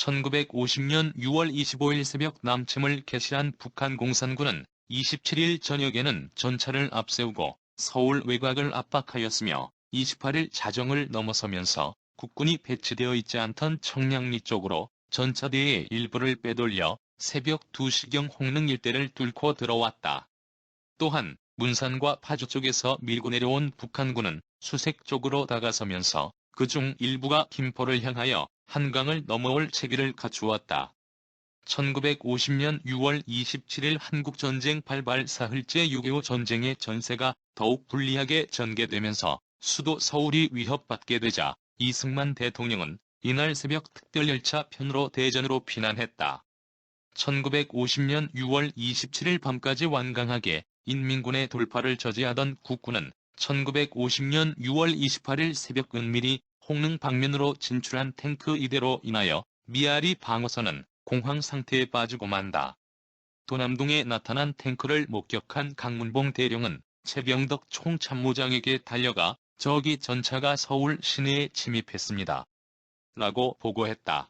1950년 6월 25일 새벽 남침을 개시한 북한 공산군은 27일 저녁에는 전차를 앞세우고 서울 외곽을 압박하였으며 28일 자정을 넘어서면서 국군이 배치되어 있지 않던 청량리 쪽으로 전차대의 일부를 빼돌려 새벽 2시경 홍릉 일대를 뚫고 들어왔다. 또한 문산과 파주 쪽에서 밀고 내려온 북한군은 수색 쪽으로 다가서면서 그중 일부가 김포를 향하여 한강을 넘어올 채비를 갖추었다. 1950년 6월 27일 한국전쟁 발발 사흘째 6.25 전쟁의 전세가 더욱 불리하게 전개되면서 수도 서울이 위협받게 되자 이승만 대통령은 이날 새벽 특별열차 편으로 대전으로 피난했다. 1950년 6월 27일 밤까지 완강하게 인민군의 돌파를 저지하던 국군은 1950년 6월 28일 새벽 은밀히 홍릉 방면으로 진출한 탱크 2대로 인하여 미아리 방어선은 공황 상태에 빠지고 만다. 도남동에 나타난 탱크를 목격한 강문봉 대령은 최병덕 총참모장에게 달려가 저기 전차가 서울 시내에 침입했습니다. 라고 보고했다.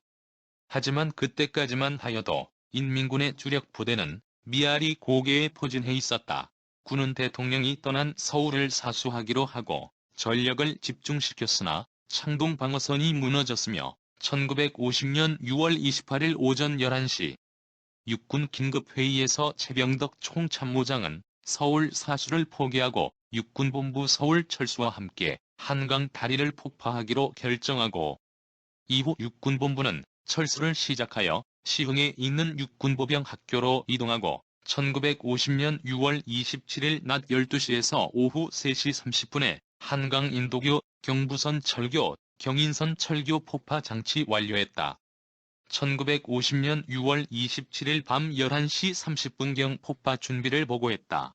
하지만 그때까지만 하여도 인민군의 주력 부대는 미아리 고개에 포진해 있었다. 군은 대통령이 떠난 서울을 사수하기로 하고 전력을 집중시켰으나 창동 방어선이 무너졌으며 1950년 6월 28일 오전 11시 육군 긴급회의에서 최병덕 총참모장은 서울 사수를 포기하고 육군본부 서울 철수와 함께 한강 다리를 폭파하기로 결정하고 이후 육군본부는 철수를 시작하여 시흥에 있는 육군보병 학교로 이동하고 1950년 6월 27일 낮 12시에서 오후 3시 30분에 한강 인도교, 경부선 철교, 경인선 철교 폭파 장치 완료했다. 1950년 6월 27일 밤 11시 30분경 폭파 준비를 보고했다.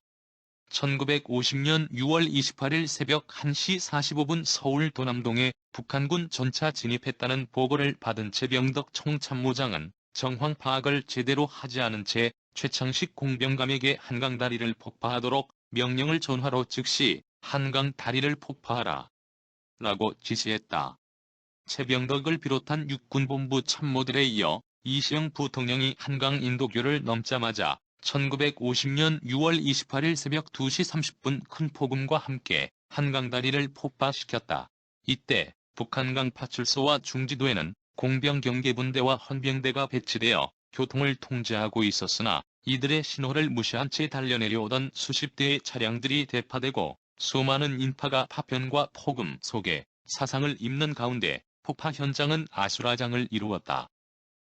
1950년 6월 28일 새벽 1시 45분 서울 도남동에 북한군 전차 진입했다는 보고를 받은 최병덕 총참모장은 정황 파악을 제대로 하지 않은 채 최창식 공병감에게 한강 다리를 폭파하도록 명령을 전화로 즉시 한강 다리를 폭파하라. 라고 지시했다. 최병덕을 비롯한 육군본부 참모들에 이어 이시영 부통령이 한강 인도교를 넘자마자 1950년 6월 28일 새벽 2시 30분 큰 폭음과 함께 한강다리를 폭파시켰다. 이때 북한강 파출소와 중지도에는 공병경계분대와 헌병대가 배치되어 교통을 통제하고 있었으나 이들의 신호를 무시한 채 달려내려오던 수십 대의 차량들이 대파되고 수많은 인파가 파편과 폭음 속에 사상을 입는 가운데 폭파 현장은 아수라장을 이루었다.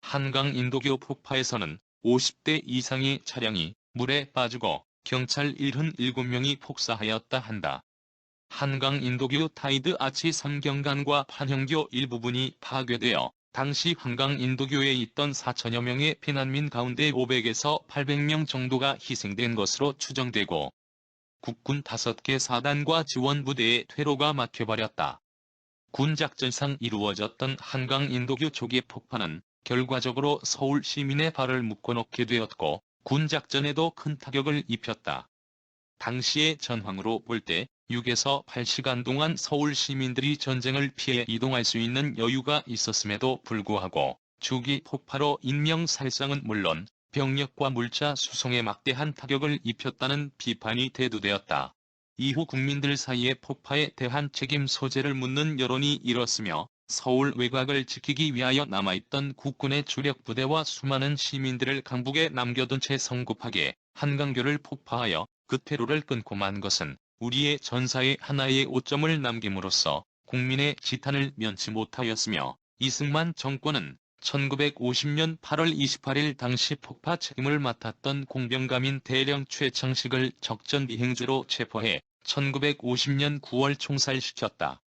한강 인도교 폭파에서는 50대 이상의 차량이 물에 빠지고 경찰 77명이 폭사하였다 한다. 한강 인도교 타이드 아치 3경관과 판형교 일부분이 파괴되어 당시 한강 인도교에 있던 4천여 명의 피난민 가운데 500에서 800명 정도가 희생된 것으로 추정되고 국군 5개 사단과 지원부대의 퇴로가 막혀버렸다. 군작전상 이루어졌던 한강 인도교 조기 폭파는 결과적으로 서울 시민의 발을 묶어놓게 되었고 군작전에도 큰 타격을 입혔다. 당시의 전황으로 볼 때 6에서 8시간 동안 서울 시민들이 전쟁을 피해 이동할 수 있는 여유가 있었음에도 불구하고 조기 폭파로 인명살상은 물론 병력과 물자 수송에 막대한 타격을 입혔다는 비판이 대두되었다. 이후 국민들 사이에 폭파에 대한 책임 소재를 묻는 여론이 일었으며 서울 외곽을 지키기 위하여 남아있던 국군의 주력 부대와 수많은 시민들을 강북에 남겨둔 채 성급하게 한강교를 폭파하여 그 퇴로를 끊고 만 것은 우리의 전사에 하나의 오점을 남김으로써 국민의 지탄을 면치 못하였으며 이승만 정권은 1950년 8월 28일 당시 폭파 책임을 맡았던 공병감인 대령 최창식을 적전비행죄로 체포해 1950년 9월 총살시켰다.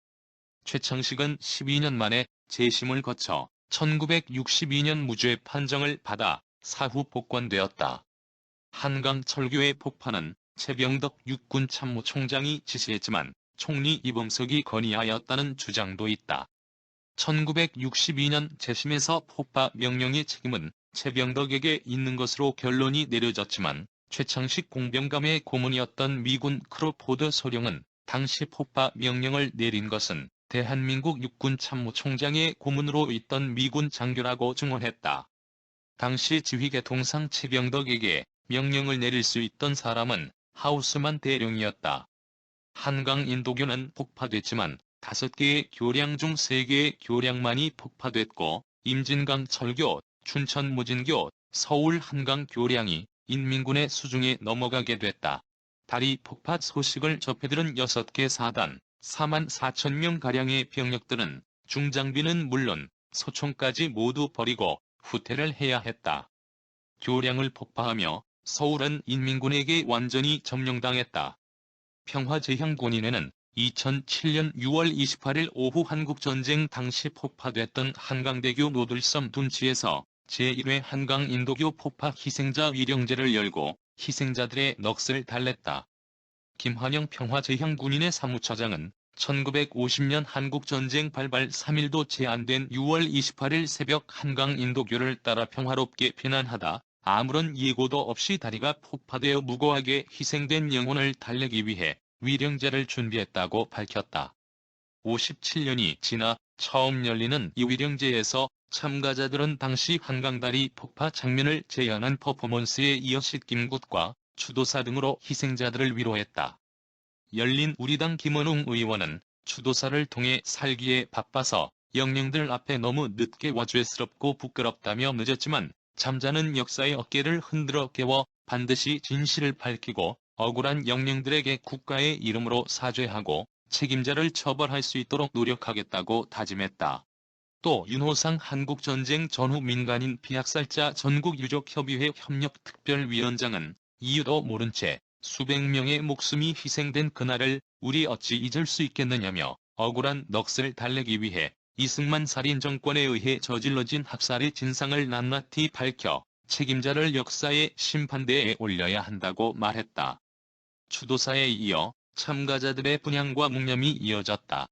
최창식은 12년 만에 재심을 거쳐 1962년 무죄 판정을 받아 사후 복권되었다. 한강 철교의 폭파는 최병덕 육군 참모총장이 지시했지만 총리 이범석이 건의하였다는 주장도 있다. 1962년 재심에서 폭파 명령의 책임은 최병덕에게 있는 것으로 결론이 내려졌지만 최창식 공병감의 고문이었던 미군 크로포드 소령은 당시 폭파 명령을 내린 것은 대한민국 육군 참모총장의 고문으로 있던 미군 장교라고 증언했다. 당시 지휘계 동상 최병덕에게 명령을 내릴 수 있던 사람은 하우스만 대령이었다. 한강 인도교는 폭파됐지만 5개의 교량 중 3개의 교량만이 폭파됐고 임진강 철교, 춘천 무진교, 서울 한강 교량이 인민군의 수중에 넘어가게 됐다. 다리 폭파 소식을 접해들은 6개 사단, 4만 4천 명가량의 병력들은 중장비는 물론 소총까지 모두 버리고 후퇴를 해야 했다. 교량을 폭파하며 서울은 인민군에게 완전히 점령당했다. 평화제향군인회는 2007년 6월 28일 오후 한국전쟁 당시 폭파됐던 한강대교 노들섬 둔치에서 제1회 한강인도교 폭파 희생자 위령제를 열고 희생자들의 넋을 달랬다. 김환영 평화제향군인회 사무처장은 1950년 한국전쟁 발발 3일도 채 안 된 6월 28일 새벽 한강인도교를 따라 평화롭게 피난하다 아무런 예고도 없이 다리가 폭파되어 무고하게 희생된 영혼을 달래기 위해 위령제를 준비했다고 밝혔다. 57년이 지나 처음 열리는 이 위령제에서 참가자들은 당시 한강다리 폭파 장면을 재현한 퍼포먼스에 이어 씻김굿과 추도사 등으로 희생자들을 위로했다. 열린 우리당 김원웅 의원은 추도사를 통해 살기에 바빠서 영령들 앞에 너무 늦게 와 죄스럽고 부끄럽다며 늦었지만 잠자는 역사의 어깨를 흔들어 깨워 반드시 진실을 밝히고 억울한 영령들에게 국가의 이름으로 사죄하고 책임자를 처벌할 수 있도록 노력하겠다고 다짐했다. 또 윤호상 한국전쟁 전후 민간인 피학살자 전국유족협의회 협력특별위원장은 이유도 모른 채 수백 명의 목숨이 희생된 그날을 우리 어찌 잊을 수 있겠느냐며 억울한 넋을 달래기 위해 이승만 살인 정권에 의해 저질러진 학살의 진상을 낱낱이 밝혀 책임자를 역사의 심판대에 올려야 한다고 말했다. 추도사에 이어 참가자들의 분향과 묵념이 이어졌다.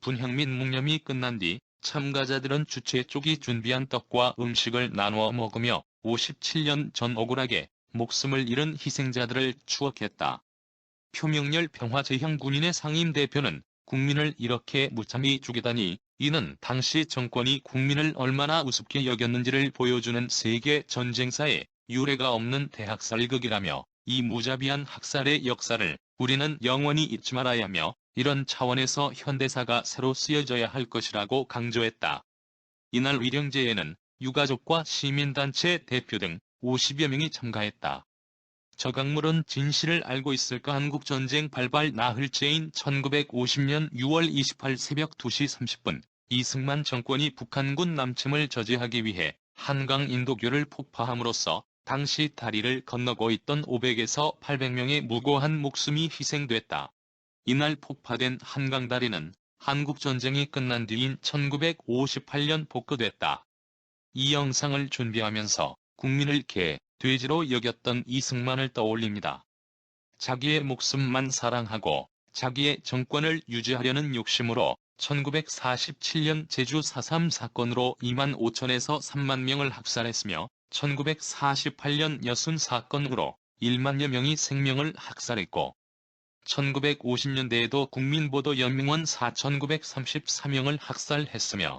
분향 및 묵념이 끝난 뒤 참가자들은 주최 쪽이 준비한 떡과 음식을 나누어 먹으며 57년 전 억울하게 목숨을 잃은 희생자들을 추억했다. 표명열 평화제향군인회 상임대표는 국민을 이렇게 무참히 죽이다니 이는 당시 정권이 국민을 얼마나 우습게 여겼는지를 보여주는 세계 전쟁사에 유례가 없는 대학살극이라며 이 무자비한 학살의 역사를 우리는 영원히 잊지 말아야 하며 이런 차원에서 현대사가 새로 쓰여져야 할 것이라고 강조했다. 이날 위령제에는 유가족과 시민단체 대표 등 50여 명이 참가했다. 저강물은 진실을 알고 있을까 한국전쟁 발발 나흘째인 1950년 6월 28일 새벽 2시 30분 이승만 정권이 북한군 남침을 저지하기 위해 한강 인도교를 폭파함으로써 당시 다리를 건너고 있던 500에서 800명의 무고한 목숨이 희생됐다. 이날 폭파된 한강다리는 한국전쟁이 끝난 뒤인 1958년 복구됐다. 이 영상을 준비하면서 국민을 개, 돼지로 여겼던 이승만을 떠올립니다. 자기의 목숨만 사랑하고 자기의 정권을 유지하려는 욕심으로 1947년 제주 4.3 사건으로 2만 5천에서 3만 명을 학살했으며 1948년 여순 사건으로 1만여 명이 생명을 학살했고 1950년대에도 국민보도연맹원 4,934명을 학살했으며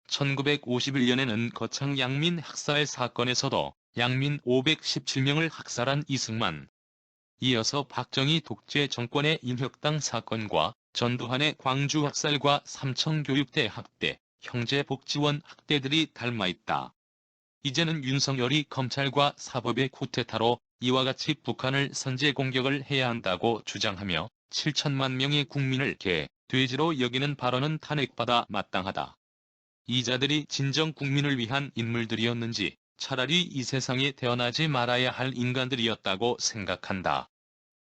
1951년에는 거창 양민 학살 사건에서도 양민 517명을 학살한 이승만. 이어서 박정희 독재 정권의 인혁당 사건과 전두환의 광주 학살과 삼청교육대 학대, 형제복지원 학대들이 닮아있다. 이제는 윤석열이 검찰과 사법의 쿠데타로 이와 같이 북한을 선제 공격을 해야 한다고 주장하며 7천만 명의 국민을 개, 돼지로 여기는 발언은 탄핵받아 마땅하다. 이자들이 진정 국민을 위한 인물들이었는지 차라리 이 세상에 태어나지 말아야 할 인간들이었다고 생각한다.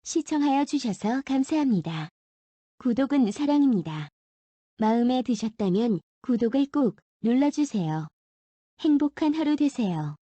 시청하여 주셔서 감사합니다. 구독은 사랑입니다. 마음에 드셨다면 구독을 꼭 눌러주세요. 행복한 하루 되세요.